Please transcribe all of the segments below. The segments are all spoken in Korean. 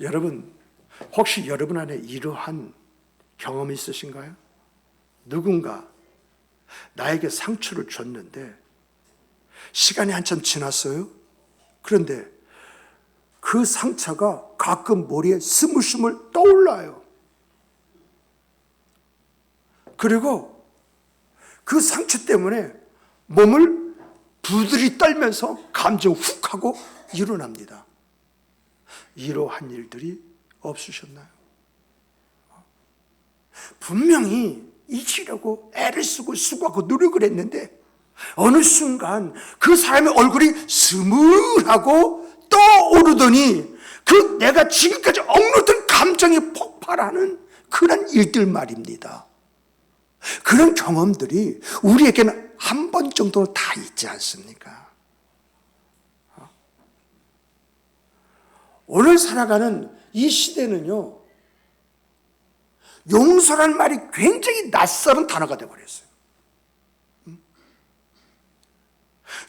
여러분, 혹시 여러분 안에 이러한 경험이 있으신가요? 누군가 나에게 상처를 줬는데 시간이 한참 지났어요. 그런데 그 상처가 가끔 머리에 스물스물 떠올라요. 그리고 그 상처 때문에 몸을 부들이 떨면서 감정 훅 하고 일어납니다. 이러한 일들이 없으셨나요? 분명히 잊으려고 애를 쓰고 수고하고 노력을 했는데 어느 순간 그 사람의 얼굴이 스물하고 떠오르더니 그 내가 지금까지 억누르던 감정이 폭발하는 그런 일들 말입니다. 그런 경험들이 우리에게는 한 번 정도 다 있지 않습니까? 오늘 살아가는 이 시대는요, 용서란 말이 굉장히 낯설은 단어가 되어버렸어요.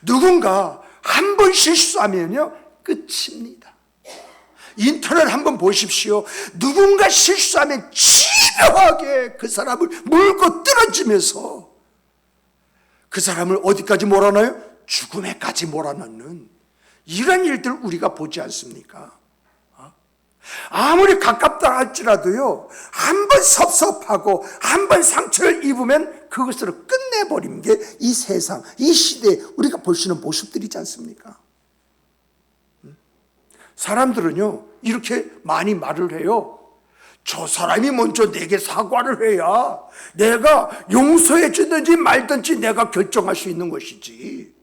누군가 한 번 실수하면요, 끝입니다. 인터넷 한번 보십시오. 누군가 실수하면 집요하게 그 사람을 물고 떨어지면서 그 사람을 어디까지 몰아넣어요? 죽음에까지 몰아넣는 이런 일들 우리가 보지 않습니까? 아무리 가깝다 할지라도요, 한 번 섭섭하고 한 번 상처를 입으면 그것으로 끝내버리는 게 이 세상, 이 시대에 우리가 볼 수 있는 모습들이지 않습니까? 사람들은요, 이렇게 많이 말을 해요. 저 사람이 먼저 내게 사과를 해야 내가 용서해 주든지 말든지 내가 결정할 수 있는 것이지.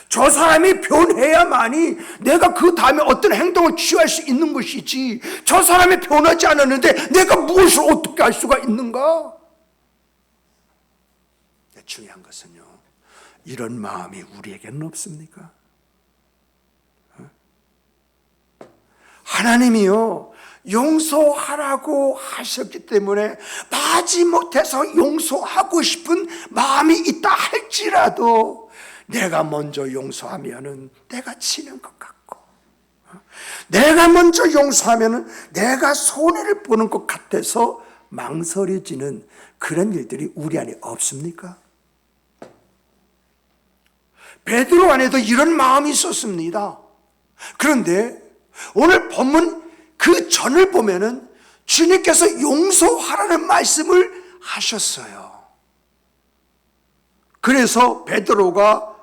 저 사람이 변해야만이 내가 그 다음에 어떤 행동을 취할 수 있는 것이지. 저 사람이 변하지 않았는데 내가 무엇을 어떻게 할 수가 있는가? 중요한 것은요, 이런 마음이 우리에게는 없습니까? 하나님이요, 용서하라고 하셨기 때문에 마지못해서 용서하고 싶은 마음이 있다 할지라도 내가 먼저 용서하면은 내가 치는 것 같고, 내가 먼저 용서하면은 내가 손해를 보는 것 같아서 망설여지는 그런 일들이 우리 안에 없습니까? 베드로 안에도 이런 마음이 있었습니다. 그런데 오늘 본문 그 전을 보면은 주님께서 용서하라는 말씀을 하셨어요. 그래서 베드로가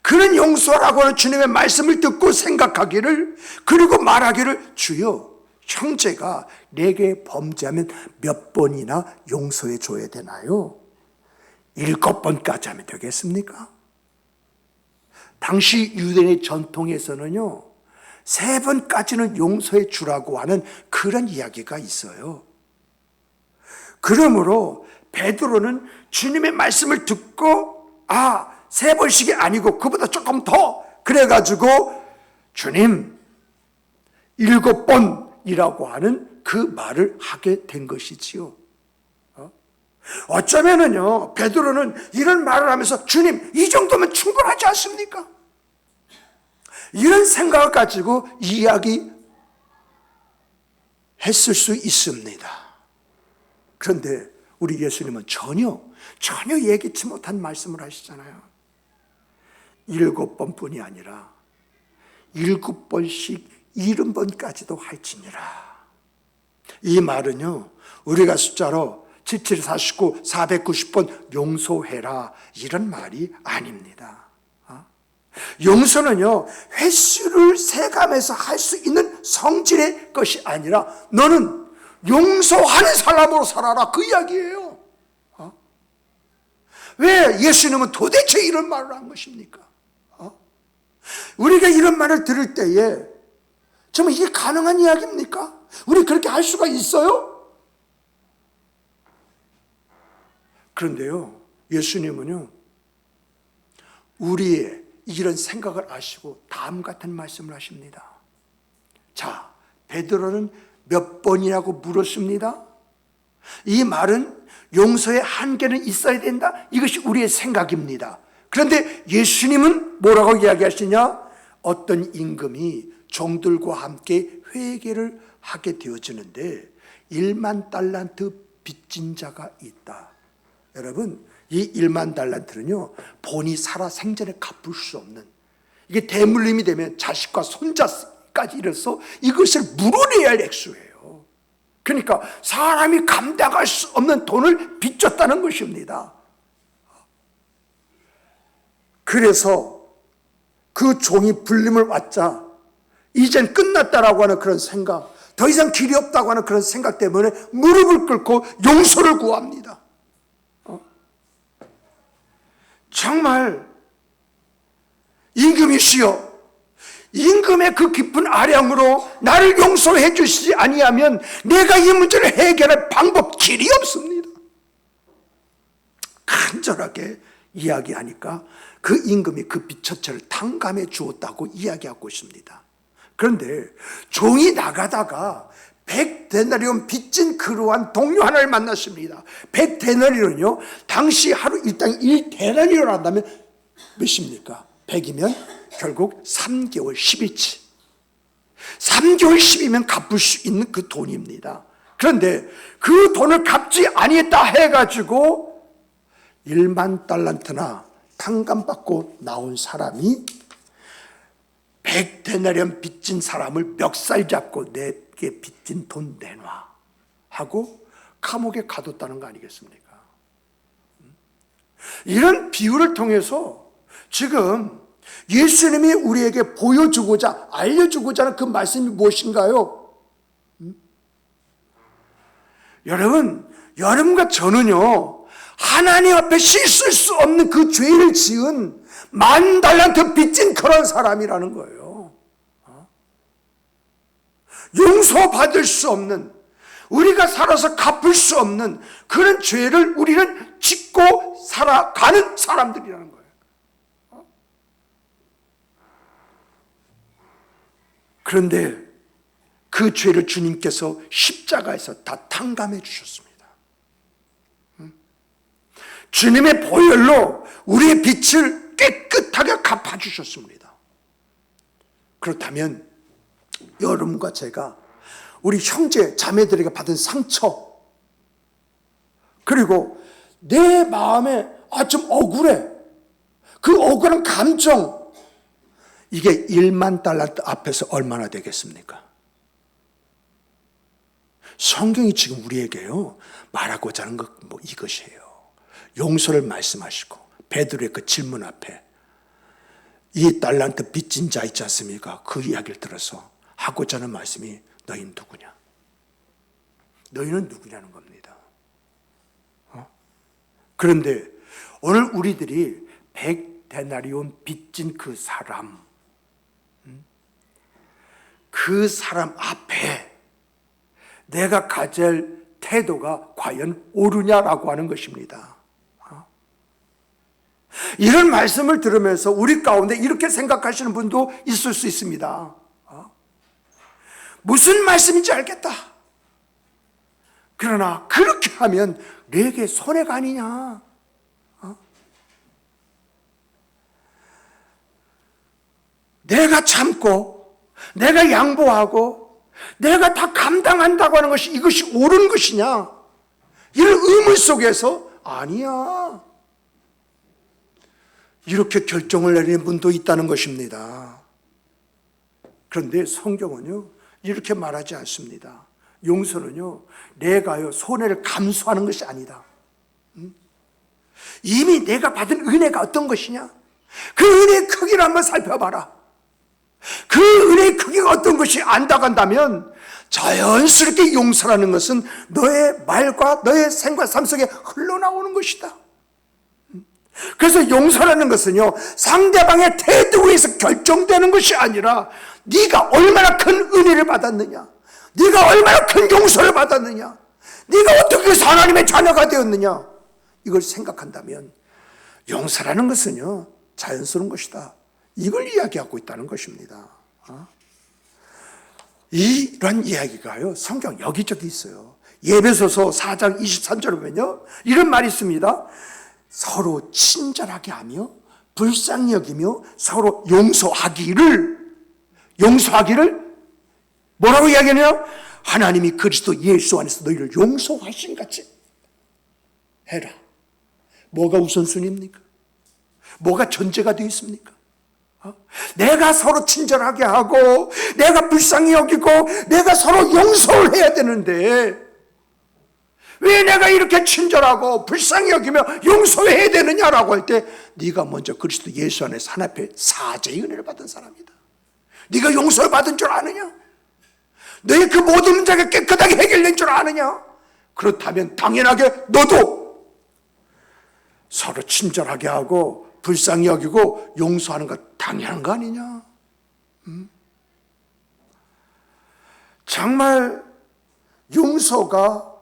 그런 용서라고 하는 주님의 말씀을 듣고 생각하기를, 그리고 말하기를, 주여, 형제가 내게 범죄하면 몇 번이나 용서해 줘야 되나요? 7번까지 하면 되겠습니까? 당시 유대인의 전통에서는요, 3번까지는 용서해 주라고 하는 그런 이야기가 있어요. 그러므로 베드로는 주님의 말씀을 듣고 3번씩이 아니고 그보다 조금 더 그래가지고 주님 7번이라고 하는 그 말을 하게 된 것이지요. 어쩌면은요, 베드로는 이런 말을 하면서 주님 이 정도면 충분하지 않습니까? 이런 생각을 가지고 이야기했을 수 있습니다. 그런데 우리 예수님은 전혀 예기치 못한 말씀을 하시잖아요. 7번뿐이 아니라 7번씩 70번까지도 할지니라. 이 말은요, 우리가 숫자로 77, 49, 490번 용서해라 이런 말이 아닙니다. 용서는요, 횟수를 세감해서 할 수 있는 성질의 것이 아니라 너는 용서하는 사람으로 살아라, 그 이야기예요. 왜 예수님은 도대체 이런 말을 한 것입니까? 우리가 이런 말을 들을 때에 정말 이게 가능한 이야기입니까? 우리 그렇게 할 수가 있어요? 그런데요, 예수님은요, 우리의 이런 생각을 아시고 다음 같은 말씀을 하십니다. 자, 베드로는 몇 번이라고 물었습니다. 이 말은 용서의 한계는 있어야 된다, 이것이 우리의 생각입니다. 그런데 예수님은 뭐라고 이야기하시냐? 어떤 임금이 종들과 함께 회개를 하게 되어지는데 1만 달란트 빚진 자가 있다. 여러분, 이 1만 달란트는요, 본이 살아 생전에 갚을 수 없는, 이게 대물림이 되면 자식과 손자까지 이래서 이것을 물어내야 할 액수예요. 그러니까 사람이 감당할 수 없는 돈을 빚졌다는 것입니다. 그래서 그 종이 불림을 받자 이젠 끝났다라고 하는 그런 생각, 더 이상 길이 없다고 하는 그런 생각 때문에 무릎을 꿇고 용서를 구합니다. 정말 임금이시여, 임금의 그 깊은 아량으로 나를 용서해 주시지 아니하면 내가 이 문제를 해결할 방법 길이 없습니다. 간절하게 이야기하니까 그 임금이 그 빚 전체를 탕감해 주었다고 이야기하고 있습니다. 그런데 종이 나가다가 100데나리온 빚진 그러한 동료 하나를 만났습니다. 100데나리온은요, 당시 하루 일당 1데나리온 한다면 몇입니까? 100이면 결국 3개월 10일치. 3개월 10이면 갚을 수 있는 그 돈입니다. 그런데 그 돈을 갚지 아니했다 해가지고 1만 달란트나 탕감받고 나온 사람이 100데나리온 빚진 사람을 멱살 잡고 내게 빚진 돈 내놔 하고 감옥에 가뒀다는 거 아니겠습니까? 이런 비유를 통해서 지금 예수님이 우리에게 보여주고자 알려주고자 하는 그 말씀이 무엇인가요? 여러분과 저는요, 하나님 앞에 씻을 수 없는 그 죄를 지은 1만 달란트 빚진 그런 사람이라는 거예요. 용서받을 수 없는, 우리가 살아서 갚을 수 없는 그런 죄를 우리는 짓고 살아가는 사람들이라는 거예요. 그런데 그 죄를 주님께서 십자가에서 다 탕감해 주셨습니다. 주님의 보혈로 우리의 빚을 깨끗하게 갚아주셨습니다. 그렇다면 여러분과 제가 우리 형제 자매들에게 받은 상처, 그리고 내 마음에 좀 억울해, 그 억울한 감정, 이게 1만 달란트 앞에서 얼마나 되겠습니까? 성경이 지금 우리에게요 말하고자 하는 것 이것이에요. 용서를 말씀하시고 베드로의 그 질문 앞에 이 달란트 빚진 자 있지 않습니까? 그 이야기를 들어서 하고자 하는 말씀이 너희는 누구냐? 너희는 누구냐는 겁니다. 그런데 오늘 우리들이 100데나리온 빚진 그 사람 앞에 내가 가질 태도가 과연 옳으냐라고 하는 것입니다. 이런 말씀을 들으면서 우리 가운데 이렇게 생각하시는 분도 있을 수 있습니다. 무슨 말씀인지 알겠다. 그러나 그렇게 하면 내게 손해가 아니냐. 내가 참고 내가 양보하고 내가 다 감당한다고 하는 것이 이것이 옳은 것이냐. 이런 의문 속에서 아니야. 이렇게 결정을 내리는 분도 있다는 것입니다. 그런데 성경은요 이렇게 말하지 않습니다. 용서는요 내가요 손해를 감수하는 것이 아니다. 이미 내가 받은 은혜가 어떤 것이냐, 그 은혜의 크기를 한번 살펴봐라. 그 은혜의 크기가 어떤 것이 안다고 한다면 자연스럽게 용서라는 것은 너의 말과 너의 생과 삶 속에 흘러나오는 것이다. 그래서 용서라는 것은요 상대방의 태도에서 결정되는 것이 아니라 네가 얼마나 큰 은혜를 받았느냐, 네가 얼마나 큰 용서를 받았느냐, 네가 어떻게 해서 하나님의 자녀가 되었느냐, 이걸 생각한다면 용서라는 것은요 자연스러운 것이다. 이걸 이야기하고 있다는 것입니다. 이런 이야기가요 성경 여기저기 있어요. 예배소서 4장 23절에 보면요 이런 말이 있습니다. 서로 친절하게 하며 불쌍히 여기며 서로 용서하기를 용서하기를 뭐라고 이야기하냐? 하나님이 그리스도 예수 안에서 너희를 용서하신 같이 해라. 뭐가 우선순위입니까? 뭐가 전제가 되어 있습니까? 내가 서로 친절하게 하고 내가 불쌍히 여기고 내가 서로 용서를 해야 되는데 왜 내가 이렇게 친절하고 불쌍히 여기며 용서해야 되느냐라고 할 때 네가 먼저 그리스도 예수 안에서 하나님 앞에 사죄의 은혜를 받은 사람이다. 네가 용서를 받은 줄 아느냐? 너의 그 모든 문제가 깨끗하게 해결된 줄 아느냐? 그렇다면 당연하게 너도 서로 친절하게 하고 불쌍히 여기고 용서하는 것 당연한 거 아니냐? 정말 용서가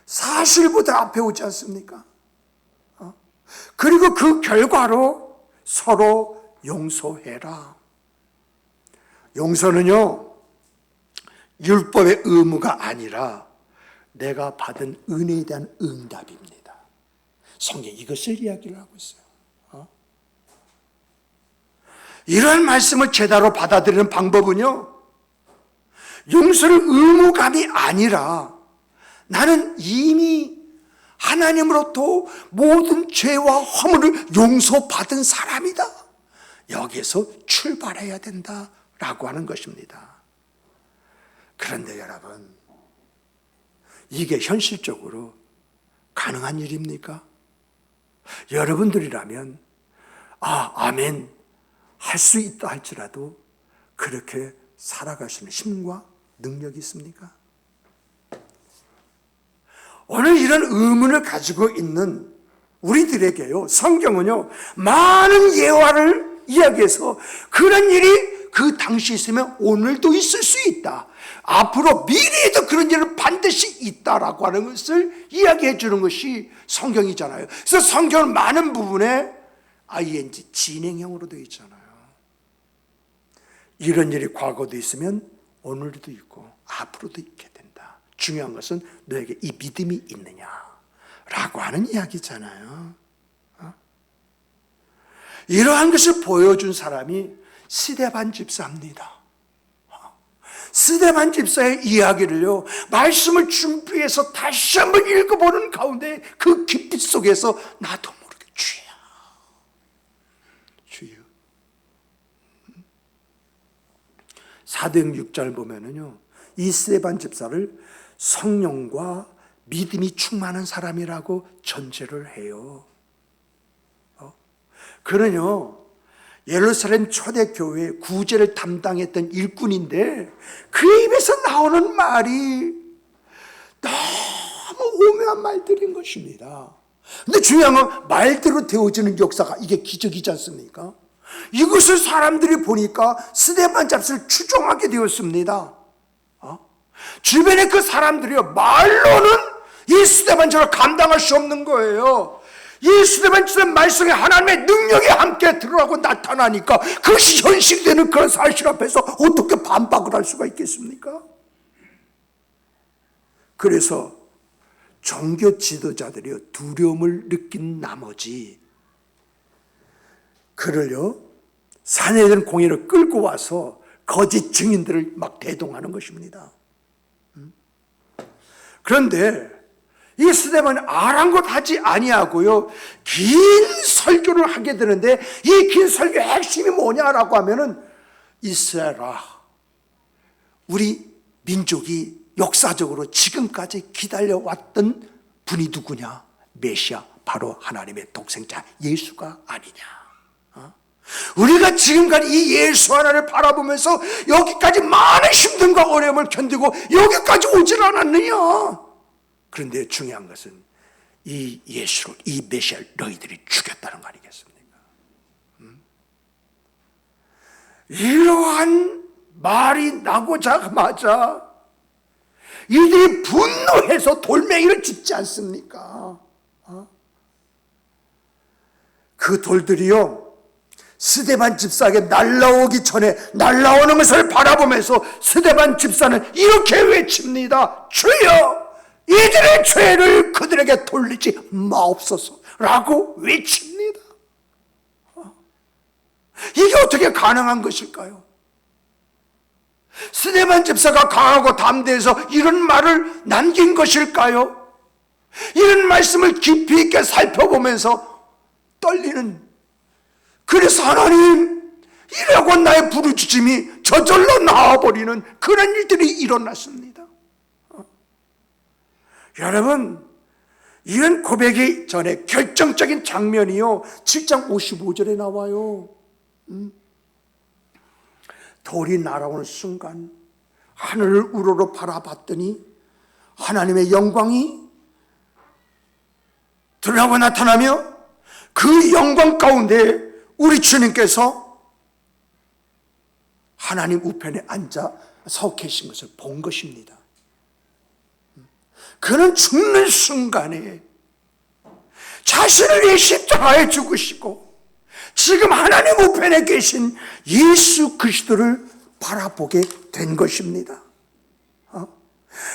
사실보다 앞에 오지 않습니까? 그리고 그 결과로 서로 용서해라. 용서는요, 율법의 의무가 아니라 내가 받은 은혜에 대한 응답입니다. 성경이 이것을 이야기를 하고 있어요. 이런 말씀을 제대로 받아들이는 방법은요, 용서를 의무감이 아니라 나는 이미 하나님으로부터 모든 죄와 허물을 용서받은 사람이다. 여기에서 출발해야 된다라고 하는 것입니다. 그런데 여러분, 이게 현실적으로 가능한 일입니까? 여러분들이라면 아멘 할 수 있다 할지라도 그렇게 살아가시는 힘과 능력이 있습니까? 오늘 이런 의문을 가지고 있는 우리들에게요, 성경은요 많은 예화를 이야기해서 그런 일이 그 당시 있으면 오늘도 있을 수 있다, 앞으로 미래에도 그런 일은 반드시 있다라고 하는 것을 이야기해 주는 것이 성경이잖아요. 그래서 성경은 많은 부분에 ing 진행형으로 되어 있잖아요. 이런 일이 과거도 있으면 오늘도 있고 앞으로도 있게 된다. 중요한 것은 너에게 이 믿음이 있느냐라고 하는 이야기잖아요. 이러한 것을 보여준 사람이 스데반 집사입니다. 스데반 집사의 이야기를요, 말씀을 준비해서 다시 한번 읽어보는 가운데 그 깊이 속에서 나도 모르게 주여 사도행 6절 보면은요, 이 스데반 집사를 성령과 믿음이 충만한 사람이라고 전제를 해요. 그는요, 예루살렘 초대교회 구제를 담당했던 일꾼인데 그 입에서 나오는 말이 너무 오묘한 말들인 것입니다. 근데 중요한 건 말대로 되어지는 역사가 이게 기적이지 않습니까? 이것을 사람들이 보니까 스데반 잡스를 추종하게 되었습니다. 주변에 그 사람들이요, 말로는 이 스데반 잡스를 감당할 수 없는 거예요. 이 스데반 잡스의 말씀에 하나님의 능력이 함께 들어가고 나타나니까 그것이 현실되는 그런 사실 앞에서 어떻게 반박을 할 수가 있겠습니까? 그래서 종교 지도자들이 두려움을 느낀 나머지 그를요, 사내들 공회를 끌고 와서 거짓 증인들을 막 대동하는 것입니다. 그런데 이 스데반이 아랑곳하지 아니하고요, 긴 설교를 하게 되는데 이 긴 설교의 핵심이 뭐냐라고 하면은, 이스라엘아, 우리 민족이 역사적으로 지금까지 기다려왔던 분이 누구냐? 메시아, 바로 하나님의 독생자 예수가 아니냐. 우리가 지금까지 이 예수 하나를 바라보면서 여기까지 많은 힘듦과 어려움을 견디고 여기까지 오질 않았느냐? 그런데 중요한 것은 이 예수를, 이 메시아를 너희들이 죽였다는 거 아니겠습니까? 이러한 말이 나고자마자 이들이 분노해서 돌멩이를 짚지 않습니까? 그 돌들이요, 스데반 집사에게 날라오기 전에 날라오는 것을 바라보면서 스데반 집사는 이렇게 외칩니다. 주여, 이들의 죄를 그들에게 돌리지 마옵소서 라고 외칩니다. 이게 어떻게 가능한 것일까요? 스데반 집사가 강하고 담대해서 이런 말을 남긴 것일까요? 이런 말씀을 깊이 있게 살펴보면서 떨리는, 그래서 하나님, 이라고 나의 부르짖음이 저절로 나와버리는 그런 일들이 일어났습니다. 여러분, 이런 고백이 전에 결정적인 장면이요, 7장 55절에 나와요. 돌이 날아오는 순간 하늘을 우러러 바라봤더니 하나님의 영광이 드러나고 나타나며 그 영광 가운데 우리 주님께서 하나님 우편에 앉아 서 계신 것을 본 것입니다. 그는 죽는 순간에 자신을 위해 십자가에 죽으시고 지금 하나님 우편에 계신 예수 그리스도를 바라보게 된 것입니다.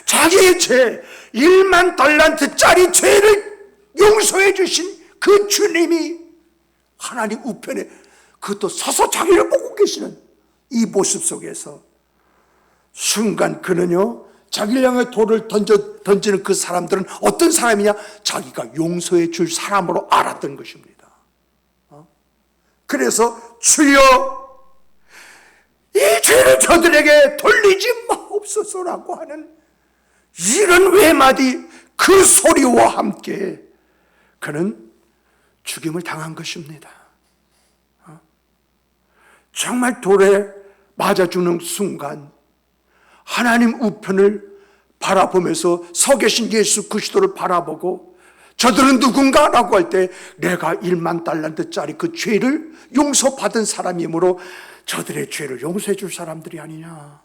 자기의 죄 1만 달란트짜리 죄를 용서해 주신 그 주님이 하나님 우편에 그것도 서서 자기를 보고 계시는 이 모습 속에서 순간 그는요, 자기를 향해 돌을 던지는 그 사람들은 어떤 사람이냐? 자기가 용서해 줄 사람으로 알았던 것입니다. 그래서 주여, 이 죄를 저들에게 돌리지 마옵소서라고 하는 이런 외마디, 그 소리와 함께 그는 죽임을 당한 것입니다. 정말 돌에 맞아 죽는 순간 하나님 우편을 바라보면서 서 계신 예수 그리스도를 바라보고 저들은 누군가? 라고 할 때 내가 1만 달란트짜리 그 죄를 용서받은 사람이므로 저들의 죄를 용서해 줄 사람들이 아니냐.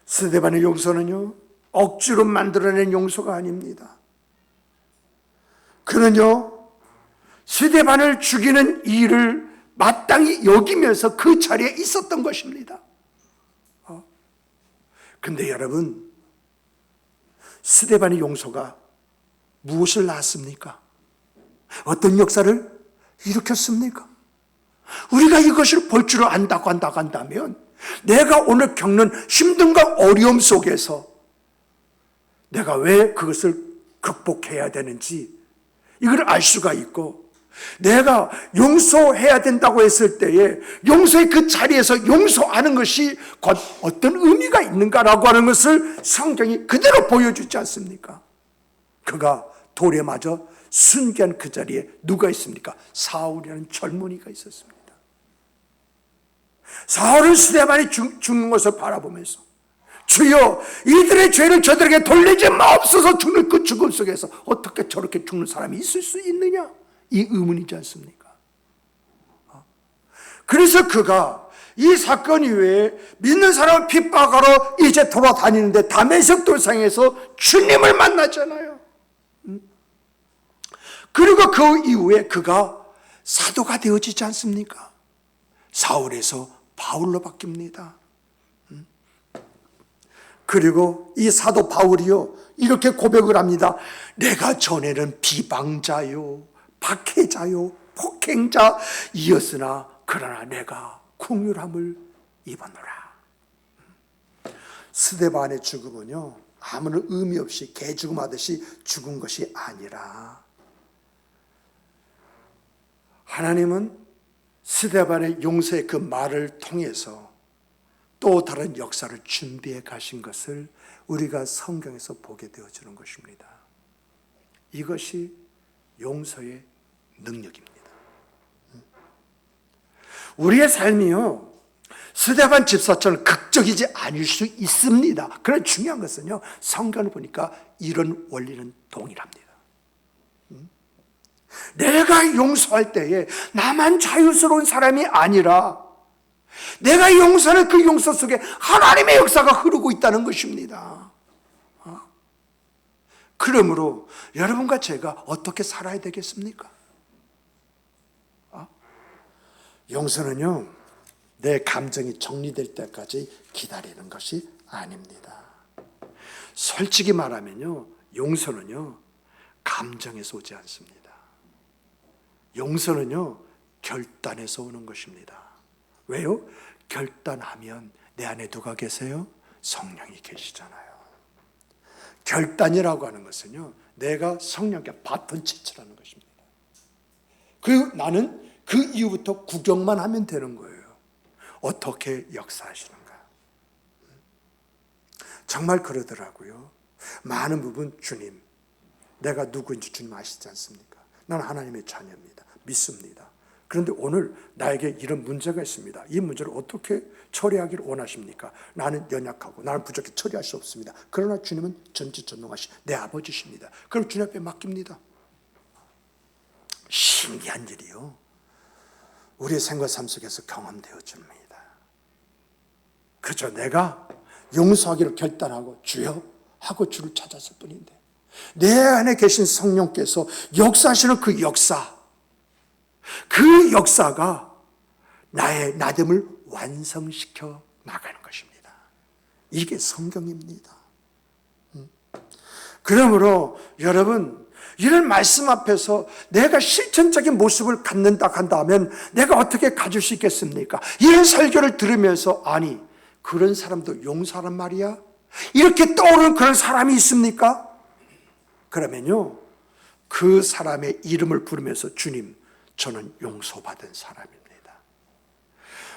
스데반의 용서는요, 억지로 만들어낸 용서가 아닙니다. 그는요, 스데반을 죽이는 일을 마땅히 여기면서 그 자리에 있었던 것입니다. 근데 여러분, 스데반의 용서가 무엇을 낳았습니까? 어떤 역사를 일으켰습니까? 우리가 이것을 볼 줄을 안다고 한다면 내가 오늘 겪는 힘듦과 어려움 속에서 내가 왜 그것을 극복해야 되는지 이걸 알 수가 있고, 내가 용서해야 된다고 했을 때에 용서의 그 자리에서 용서하는 것이 곧 어떤 의미가 있는가라고 하는 것을 성경이 그대로 보여주지 않습니까? 그가 돌에 맞아 순교한 그 자리에 누가 있습니까? 사울이라는 젊은이가 있었습니다. 사울은 스데반이 죽는 것을 바라보면서 주여, 이들의 죄를 저들에게 돌리지 마옵소서. 죽는 그 죽음 속에서 어떻게 저렇게 죽는 사람이 있을 수 있느냐, 이 의문이지 않습니까? 그래서 그가 이 사건 이후에 믿는 사람을 핍박하러 이제 돌아다니는데 다메섹 돌상에서 주님을 만나잖아요. 그리고 그 이후에 그가 사도가 되어지지 않습니까? 사울에서 바울로 바뀝니다. 그리고 이 사도 바울이요, 이렇게 고백을 합니다. 내가 전에는 비방자요, 박해자요, 폭행자이었으나 그러나 내가 긍휼함을 입었노라. 스데반의 죽음은요, 아무런 의미 없이 개죽음하듯이 죽은 것이 아니라 하나님은 스데반의 용서의 그 말을 통해서 또 다른 역사를 준비해 가신 것을 우리가 성경에서 보게 되어지는 것입니다. 이것이 용서의 능력입니다. 우리의 삶이요, 스데반 집사처럼 극적이지 않을 수 있습니다. 그런데 중요한 것은요, 성경을 보니까 이런 원리는 동일합니다. 내가 용서할 때에 나만 자유스러운 사람이 아니라 내가 용서하는 그 용서 속에 하나님의 역사가 흐르고 있다는 것입니다. 그러므로 여러분과 제가 어떻게 살아야 되겠습니까? 용서는요, 내 감정이 정리될 때까지 기다리는 것이 아닙니다. 솔직히 말하면요, 용서는요, 감정에서 오지 않습니다. 용서는요, 결단에서 오는 것입니다. 왜요? 결단하면 내 안에 누가 계세요? 성령이 계시잖아요. 결단이라고 하는 것은요, 내가 성령께 바톤 채취라는 것입니다. 그리고 나는 그 이후부터 구경만 하면 되는 거예요. 어떻게 역사하시는가. 정말 그러더라고요. 많은 부분 주님, 내가 누구인지 주님 아시지 않습니까? 나는 하나님의 자녀입니다. 믿습니다. 그런데 오늘 나에게 이런 문제가 있습니다. 이 문제를 어떻게 처리하기를 원하십니까? 나는 연약하고 나는 부족해 처리할 수 없습니다. 그러나 주님은 전지전능하신 내 아버지십니다. 그럼 주님 앞에 맡깁니다. 신기한 일이요, 우리의 생과 삶 속에서 경험되어집니다. 그저 내가 용서하기로 결단하고 주여 하고 주를 찾았을 뿐인데, 내 안에 계신 성령께서 역사하시는 그 역사가 나의 나됨을 완성시켜 나가는 것입니다. 이게 성경입니다. 그러므로 여러분, 이런 말씀 앞에서 내가 실천적인 모습을 갖는다 한다면 내가 어떻게 가질 수 있겠습니까? 이런 설교를 들으면서 아니, 그런 사람도 용서하란 말이야? 이렇게 떠오르는 그런 사람이 있습니까? 그러면요, 그 사람의 이름을 부르면서 주님, 저는 용서받은 사람입니다.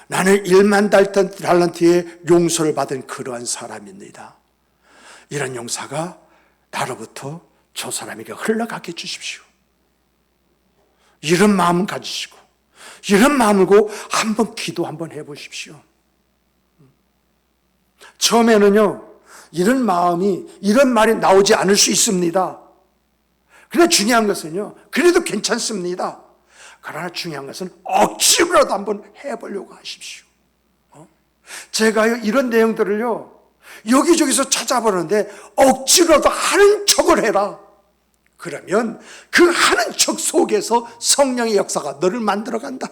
나는 1만 달란트의 용서를 받은 그러한 사람입니다. 이런 용서가 나로부터 저 사람에게 흘러가게 해주십시오. 이런 마음 가지시고 이런 마음을 고 한번 기도 한번 해보십시오. 처음에는요, 이런 말이 나오지 않을 수 있습니다. 그러나 중요한 것은요, 그래도 괜찮습니다. 그러나 중요한 것은 억지로라도 한번 해보려고 하십시오. 제가요, 이런 내용들을요, 여기저기서 찾아보는데 억지로라도 하는 척을 해라. 그러면 그 하는 척 속에서 성령의 역사가 너를 만들어간다.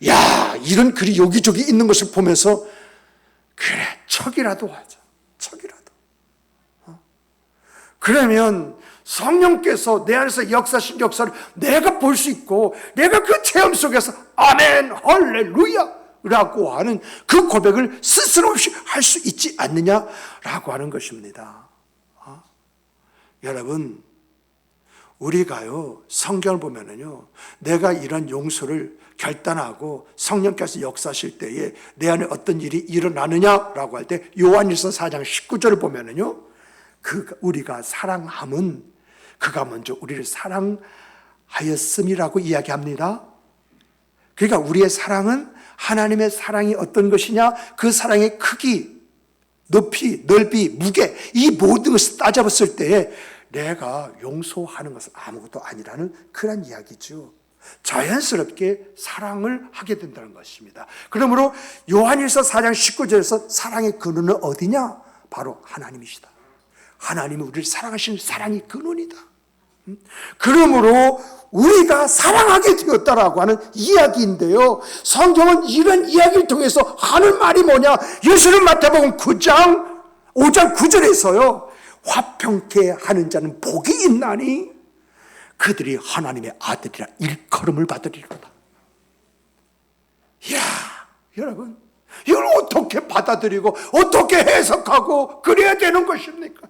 야, 이런 글이 여기저기 있는 것을 보면서 그래, 척이라도 하자. 척이라도. 그러면 성령께서 내 안에서 역사하신 역사를 내가 볼 수 있고 내가 그 체험 속에서 아멘, 할렐루야 라고 하는 그 고백을 스스럼 없이 할 수 있지 않느냐라고 하는 것입니다. 여러분, 우리가요, 성경을 보면은요, 내가 이런 용서를 결단하고 성령께서 역사하실 때에 내 안에 어떤 일이 일어나느냐라고 할 때 요한일서 4장 19절을 보면은요, 우리가 사랑함은 그가 먼저 우리를 사랑하였음이라고 이야기합니다. 그러니까 우리의 사랑은 하나님의 사랑이 어떤 것이냐, 그 사랑의 크기, 높이, 넓이, 무게, 이 모든 것을 따져봤을 때에 내가 용서하는 것은 아무것도 아니라는 그런 이야기죠. 자연스럽게 사랑을 하게 된다는 것입니다. 그러므로 요한일서 4장 19절에서 사랑의 근원은 어디냐? 바로 하나님이시다. 하나님이 우리를 사랑하시는 사랑의 근원이다. 그러므로 우리가 사랑하게 되었다라고 하는 이야기인데요, 성경은 이런 이야기를 통해서 하는 말이 뭐냐? 예수는 마태복음 9장 5장 9절에서요, 화평케 하는 자는 복이 있나니 그들이 하나님의 아들이라 일컬음을 받으리로다. 이야, 여러분, 이걸 어떻게 받아들이고 어떻게 해석하고 그래야 되는 것입니까?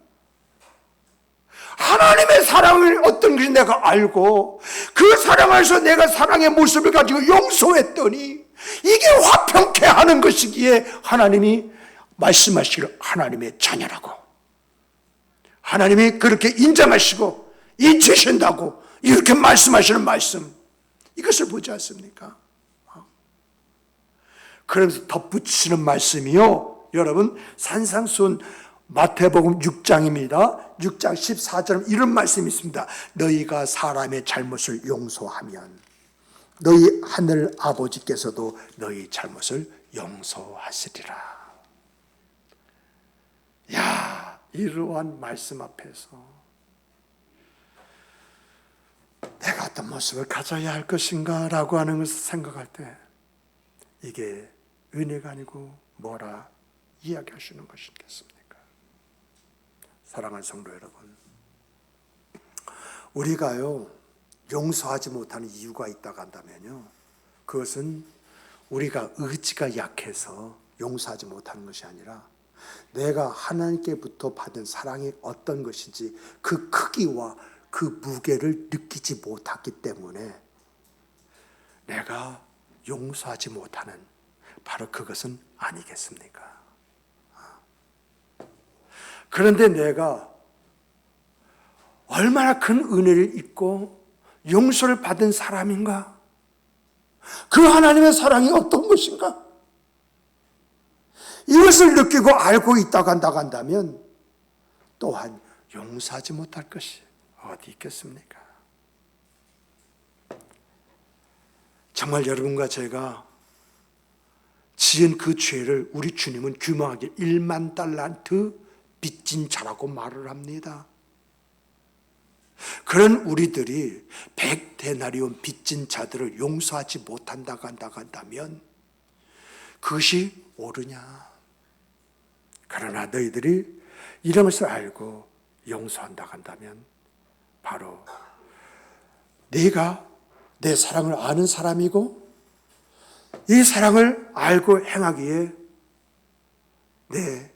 하나님의 사랑을 어떤 것인지 내가 알고 그 사랑 안에서 내가 사랑의 모습을 가지고 용서했더니 이게 화평케 하는 것이기에 하나님이 말씀하시기를 하나님의 자녀라고, 하나님이 그렇게 인정하시고 잊으신다고 이렇게 말씀하시는 말씀, 이것을 보지 않습니까? 그러면서 덧붙이는 말씀이요, 여러분, 산상수훈 마태복음 6장입니다. 6장 14절 이런 말씀이 있습니다. 너희가 사람의 잘못을 용서하면 너희 하늘 아버지께서도 너희 잘못을 용서하시리라. 야, 이러한 말씀 앞에서 내가 어떤 모습을 가져야 할 것인가 라고 하는 것을 생각할 때 이게 은혜가 아니고 뭐라 이야기하시는 것이겠습니까? 사랑하는 성도 여러분, 우리가요, 용서하지 못하는 이유가 있다고 한다면요, 그것은 우리가 의지가 약해서 용서하지 못하는 것이 아니라 내가 하나님께부터 받은 사랑이 어떤 것인지 그 크기와 그 무게를 느끼지 못했기 때문에 내가 용서하지 못하는 바로 그것은 아니겠습니까? 그런데 내가 얼마나 큰 은혜를 입고 용서를 받은 사람인가? 그 하나님의 사랑이 어떤 것인가? 이것을 느끼고 알고 있다고 한다면 또한 용서하지 못할 것이 어디 있겠습니까? 정말 여러분과 제가 지은 그 죄를 우리 주님은 규모하게 1만 달란트 빚진 자라고 말을 합니다. 그런 우리들이 100데나리온 빚진 자들을 용서하지 못한다고 한다면 그것이 옳으냐? 그러나 너희들이 이런 것을 알고 용서한다고 한다면 바로 네가 내 사랑을 아는 사람이고 이 사랑을 알고 행하기에 내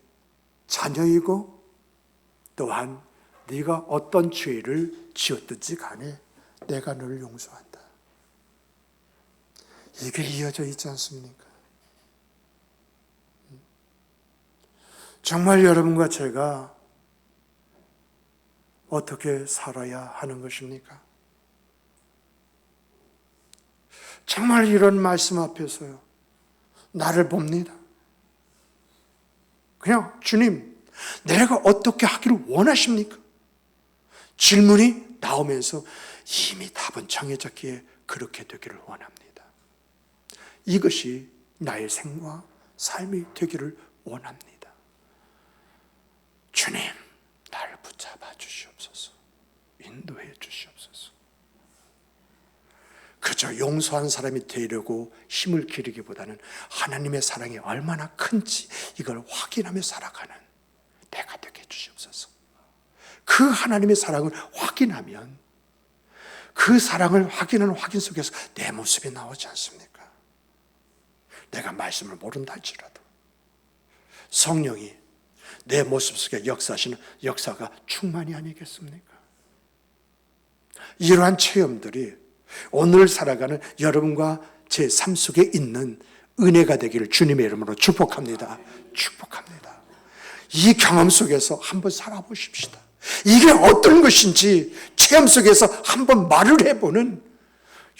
자녀이고 또한 네가 어떤 죄를 지었든지 간에 내가 너를 용서한다. 이게 이어져 있지 않습니까? 정말 여러분과 제가 어떻게 살아야 하는 것입니까? 정말 이런 말씀 앞에서요, 나를 봅니다. 그냥 주님, 내가 어떻게 하기를 원하십니까? 질문이 나오면서 이미 답은 정해졌기에 그렇게 되기를 원합니다. 이것이 나의 생과 삶이 되기를 원합니다. 주님, 나를 붙잡아 주시옵소서. 인도해 주시옵소서. 그저 용서한 사람이 되려고 힘을 기르기보다는 하나님의 사랑이 얼마나 큰지 이걸 확인하며 살아가는 내가 되게 해주시옵소서. 그 하나님의 사랑을 확인하면 그 사랑을 확인하는 확인 속에서 내 모습이 나오지 않습니까? 내가 말씀을 모른다 할지라도 성령이 내 모습 속에 역사하시는 역사가 충만이 아니겠습니까? 이러한 체험들이 오늘 살아가는 여러분과 제 삶 속에 있는 은혜가 되기를 주님의 이름으로 축복합니다. 축복합니다. 이 경험 속에서 한번 살아보십시다. 이게 어떤 것인지 체험 속에서 한번 말을 해보는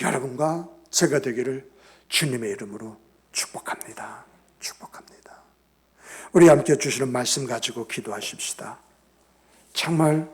여러분과 제가 되기를 주님의 이름으로 축복합니다. 축복합니다. 우리 함께 주시는 말씀 가지고 기도하십시다. 정말